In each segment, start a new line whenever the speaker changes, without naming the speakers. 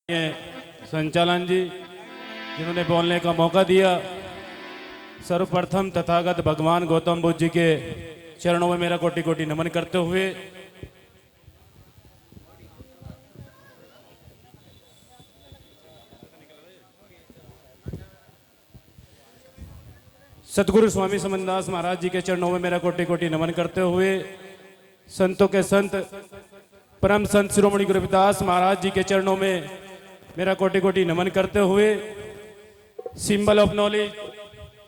संचालन जी जिन्होंने बोलने का मौका दिया। सर्वप्रथम तथागत भगवान गौतम बुद्ध जी के चरणों में मेरा कोटि कोटि नमन करते हुए सतगुरु स्वामी समनदास महाराज जी के चरणों में मेरा कोटि कोटि नमन करते हुए संतों के संत परम संत शिरोमणि गुरु रविदास महाराज जी के चरणों में मेरा कोटि कोटि नमन करते हुए सिंबल ऑफ नॉलेज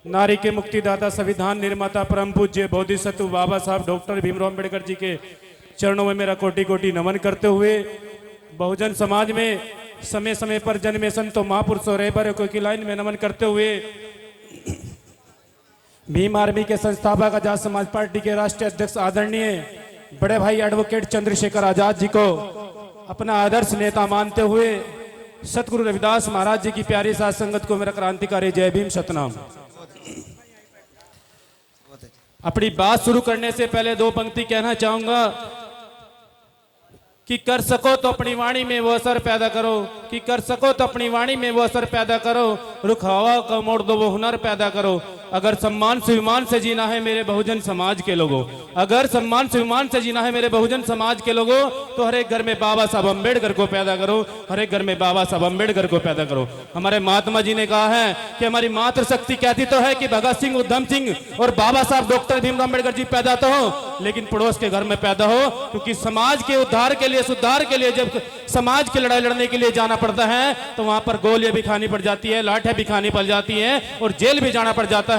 नारी के मुक्तिदाता संविधान निर्माता परम पूज्य बोधिसत्व बाबा साहब डॉक्टर भीमराव अम्बेडकर जी के चरणों में मेरा कोटि कोटि नमन करते हुए बहुजन समाज में समय समय पर जन्मे संतों महापुरुषों रहबरों की लाइन में नमन करते हुए भीम आर्मी के संस्थापक आजाद समाज पार्टी के राष्ट्रीय अध्यक्ष आदरणीय बड़े भाई एडवोकेट चंद्रशेखर आजाद जी को अपना आदर्श नेता मानते हुए सतगुरु रविदास महाराज जी की प्यारी साथ संगत को मेरा क्रांतिकारी जय भीम सतनाम। अपनी बात शुरू करने से पहले दो पंक्ति कहना चाहूंगा कि कर सको तो अपनी वाणी में वो असर पैदा करो, कि कर सको तो अपनी वाणी में वो असर पैदा करो, रुख हवा का मोड़ दो वो हुनर पैदा करो। अगर सम्मान स्वाभिमान से जीना है मेरे बहुजन समाज के लोगों, अगर सम्मान स्वाभिमान से जीना है मेरे बहुजन समाज के लोगों, तो हर एक घर में बाबा साहब अम्बेडकर को पैदा करो, हर एक घर में बाबा साहब अम्बेडकर को पैदा करो। हमारे महात्मा जी ने कहा है कि हमारी मातृशक्ति कहती तो है कि भगत सिंह उधम सिंह और बाबा साहब डॉक्टर भीमराव अम्बेडकर जी पैदा तो हो, लेकिन पड़ोस के घर में पैदा हो, क्योंकि समाज के उद्धार के लिए सुधार के लिए जब समाज की लड़ाई लड़ने के लिए जाना पड़ता है तो वहां पर गोलियां भी खानी पड़ जाती है, लाठियां भी खानी पड़ जाती है और जेल भी जाना पड़ जाता है।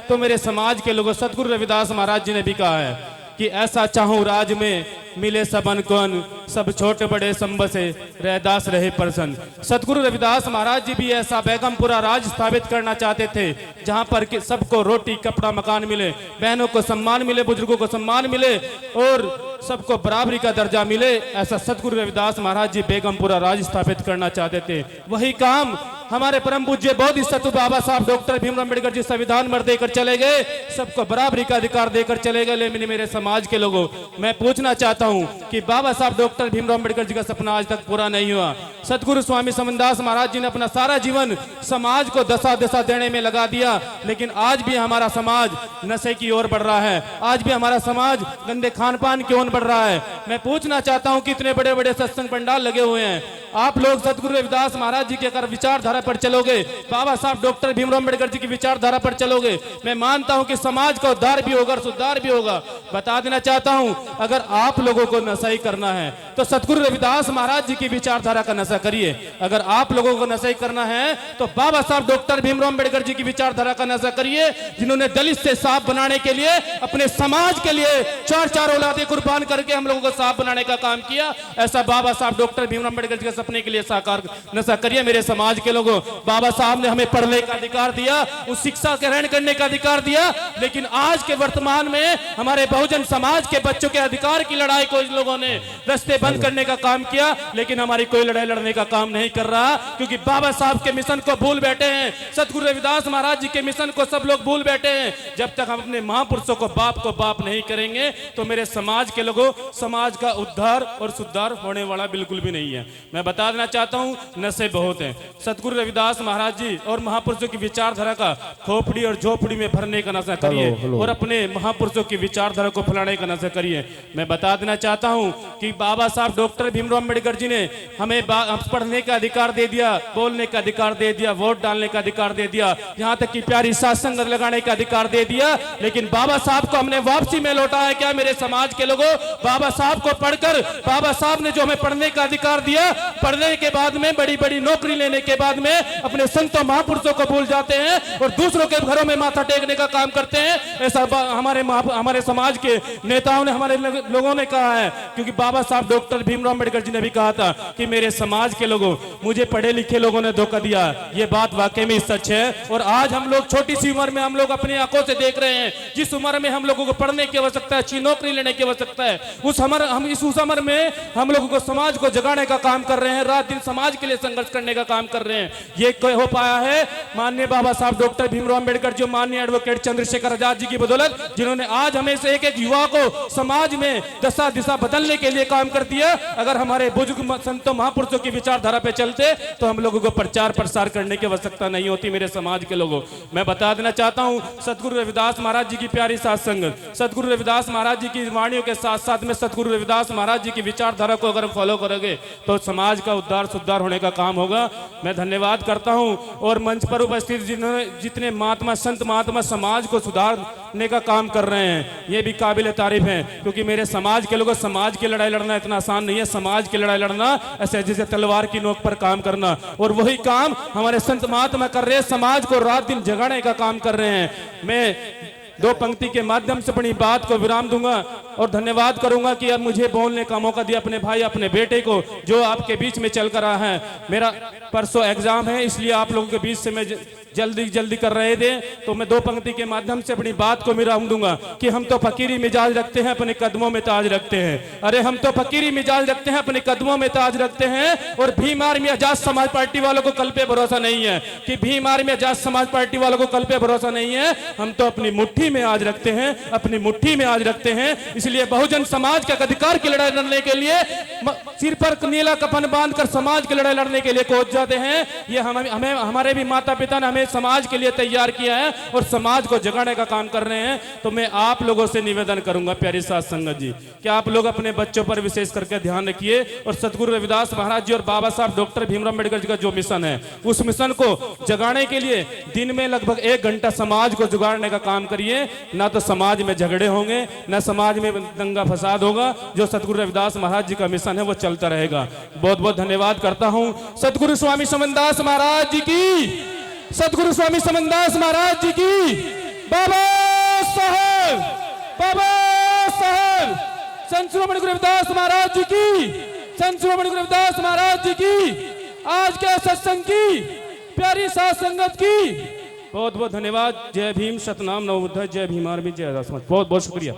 तो मेरे समाज के लोगों, सतगुरु रविदास महाराज जी ने भी कहा है कि ऐसा चाहूं राज में मिले सबन कौन, सब छोटे बड़े संबसे रहदास रहे प्रसन्न। सतगुरु रविदास महाराज जी भी ऐसा बेगमपुरा राज स्थापित करना चाहते थे जहां पर सबको रोटी कपड़ा मकान मिले, बहनों को सम्मान मिले, बुजुर्गों को सम्मान मिले और सबको बराबरी का दर्जा मिले। ऐसा सतगुरु रविदास महाराज जी बेगमपुरा राज स्थापित करना चाहते थे। वही काम हमारे परम पूज्य बोधिसत्व बाबा साहब डॉक्टर भीमराव अम्बेडकर जी संविधान में देकर चले गए, सबको बराबरी का अधिकार देकर चले गए। लेकिन मेरे समाज के लोगों, मैं पूछना चाहता हूं कि बाबा साहब डॉक्टर भीमराव अम्बेडकर जी का सपना आज तक पूरा नहीं हुआ। सतगुरु स्वामी समनदास महाराज जी ने अपना सारा जीवन समाज को दशा दिशा देने में लगा दिया, लेकिन आज भी हमारा समाज नशे की ओर बढ़ रहा है, आज भी हमारा समाज गंदे खान पान की ओर बढ़ रहा है। मैं पूछना चाहता हूं कि इतने बड़े बड़े सत्संग पंडाल लगे हुए हैं, आप लोग सतगुरु रविदास महाराज जी के अगर विचारधारा पर चलोगे, बाबा साहब डॉक्टर भीमराव अम्बेडकर जी की विचारधारा पर चलोगे, मैं मानता हूं कि समाज का उद्धार भी होगा और सुधार भी होगा। बता देना चाहता हूं, अगर आप लोगों को नशा ही करना है तो सतगुरु रविदास महाराज जी की विचारधारा का नशा करिए। अगर आप लोगों को नशा ही करना है तो बाबा साहब डॉक्टर भीमराव अम्बेडकर जी की विचारधारा का नशा करिए, जिन्होंने दलित से साफ बनाने के लिए अपने समाज के लिए चार चार औलादे कुर्बान करके हम लोगों को साफ बनाने का काम किया। ऐसा बाबा साहब डॉक्टर भीमराव अम्बेडकर जी सपने के लिए साकार नशा करिए। मेरे समाज के लोगों, बाबा साहब ने हमें पढ़ने का अधिकार दिया, उस शिक्षा ग्रहण करने का अधिकार दिया, लेकिन आज के वर्तमान में हमारे बहुजन समाज के बच्चों के अधिकार की लड़ाई को इन लोगों ने रास्ते बंद करने का काम किया, लेकिन हमारी कोई लड़ाई लड़ने का काम नहीं कर रहा, क्योंकि बाबा साहब के मिशन को भूल बैठे हैं, सतगुरु रविदास महाराज जी के मिशन को सब लोग भूल बैठे हैं। जब तक हम अपने महापुरुषों को बाप नहीं करेंगे तो मेरे समाज के लोगों, समाज का उद्धार और सुधार होने वाला बिल्कुल भी नहीं है। मैं बता देना चाहता हूं, नशे बहुत हैं। सतगुरु रविदास महाराज जी और महापुरुषों की विचारधारा का खोपड़ी और झोपड़ी में भरने का नशा करिए और अपने महापुरुषों की विचारधारा को फैलाने का नशा करिए। मैं बता देना चाहता हूं कि बाबा साहब डॉक्टर भीमराव अम्बेडकर जी ने हमें पढ़ने का अधिकार दे दिया, बोलने का अधिकार दे दिया, वोट डालने का अधिकार दे दिया, यहां तक कि प्यारी साथ संगत लगाने का अधिकार दे दिया, लेकिन बाबा साहब को हमने वापसी में लौटा है क्या? मेरे समाज के लोगों, बाबा साहब को पढ़कर, बाबा साहब ने जो हमें पढ़ने का अधिकार दिया, पढ़ने के बाद में बड़ी बड़ी नौकरी लेने के बाद में अपने संतों महापुरुषों को भूल जाते हैं और दूसरों के घरों में माथा टेकने का काम करते हैं। ऐसा हमारे समाज के नेताओं ने, हमारे लोगों ने कहा है, क्योंकि बाबा साहब डॉक्टर भीमराव अम्बेडकर जी ने भी कहा था कि मेरे समाज के लोगों, मुझे पढ़े लिखे लोगों ने धोखा दिया। ये बात वाकई में सच है और आज हम लोग छोटी सी उम्र में हम लोग अपनी आंखों से देख रहे हैं, जिस उम्र में हम लोगों को पढ़ने की आवश्यकता है, अच्छी नौकरी लेने की आवश्यकता है, उस उम्र में हम लोगों को समाज को जगाने का काम कर रहे हैं, रात दिन समाज के लिए संघर्ष करने का काम कर रहे हैं। ये हो पाया है माननीय बाबा साहब डॉक्टर भीमराव अम्बेडकर जी, माननीय एडवोकेट चंद्रशेखर आजाद जी की बदौलत, जिन्होंने आज हमें से एक एक युवा को समाज में दशा दिशा बदलने के लिए काम करते दिया। अगर हमारे बुजुर्ग संतों महापुरुषों की विचारधारा पे चलते तो हम लोगों को प्रचार प्रसार करने की आवश्यकता नहीं होती। मेरे समाज के लोगों, मैं बता देना चाहता हूं, सतगुरु रविदास महाराज जी की प्यारी साथ संगत, सतगुरु रविदास महाराज जी की वाणियों के साथ साथ में सतगुरु रविदास महाराज जी की विचारधारा को अगर फॉलो करोगे तो समाज का उद्धार सुद्धार होने का काम होगा। मैं धन्यवाद करता हूं। और मंच पर उपस्थित जितने महात्मा संत महात्मा समाज को सुधारने का काम कर रहे हैं, ये भी काबिल तारीफ है, क्योंकि मेरे समाज के लोगों, समाज की लड़ाई लड़ना इतना आसान नहीं है। समाज की लड़ाई लड़ना ऐसे जैसे तलवार की नोक पर काम करना, और वही काम हमारे संत महात्मा कर रहे हैं, समाज को रात दिन जगाने का काम कर रहे हैं। मैं दो पंक्ति के माध्यम से अपनी बात को विराम दूंगा और धन्यवाद करूंगा कि अब मुझे बोलने का मौका दिया अपने भाई अपने बेटे को, जो आपके बीच में चल कर रहा है। मेरा परसों एग्जाम है, इसलिए आप लोगों के बीच से मैं जल्दी कर रहे थे, तो मैं दो पंक्ति के माध्यम से अपनी बात को विराम दूंगा कि हम तो फकीरी मिजाज रखते हैं, अपने कदमों में ताज रखते हैं। अरे हम तो फकीरी मिजाज रखते हैं, अपने कदमों में ताज रखते हैं। और भीम आर्मी आजाद समाज पार्टी वालों को कल पे भरोसा नहीं है कि भीम आर्मी आजाद समाज पार्टी वालों को कल पे भरोसा नहीं है। हम तो अपनी मुट्ठी में आज रखते हैं, अपनी मुट्ठी में आज रखते हैं। इसलिए बहुजन समाज के अधिकार की लड़ाई लड़ने के लिए सिर पर नीला कफन बांधकर समाज की लड़ाई लड़ने के लिए पहुंच जाते हैं। ये हमें हमारे भी माता पिता ने हमें समाज के लिए तैयार किया है और समाज को जगाने का काम कर रहे हैं। तो मैं आप लोगों से निवेदन करूंगा प्यारी साथ संगत जी, कि आप लोग अपने बच्चों पर विशेष करके ध्यान रखिए और सतगुरु रविदास महाराज जी और बाबा साहब डॉक्टर भीमराव अम्बेडकर जी का जो मिशन है, उस मिशन को जगाने के लिए दिन में लगभग 1 घंटा समाज को जुगाड़ने का काम करिए। ना तो समाज में झगड़े होंगे, ना समाज में दंगा फसाद होगा। जो सतगुरु रविदास महाराज जी का मिशन है वो चलता रहेगा। बहुत बहुत धन्यवाद करता हूं। सतगुरु स्वामी समनदास महाराज जी की, सतगुरु स्वामी समनदास महाराज जी की, बाबा साहब संत श्रोमणी गुरु रविदास महाराज जी की, संत श्रोमणी गुरु रविदास महाराज जी की, आज के सत्संग की प्यारी साथ संगत की बहुत बहुत धन्यवाद। जय भीम, सतनाम नवोदय, जय भीम आर्मी, जय आजाद समाज। बहुत बहुत शुक्रिया।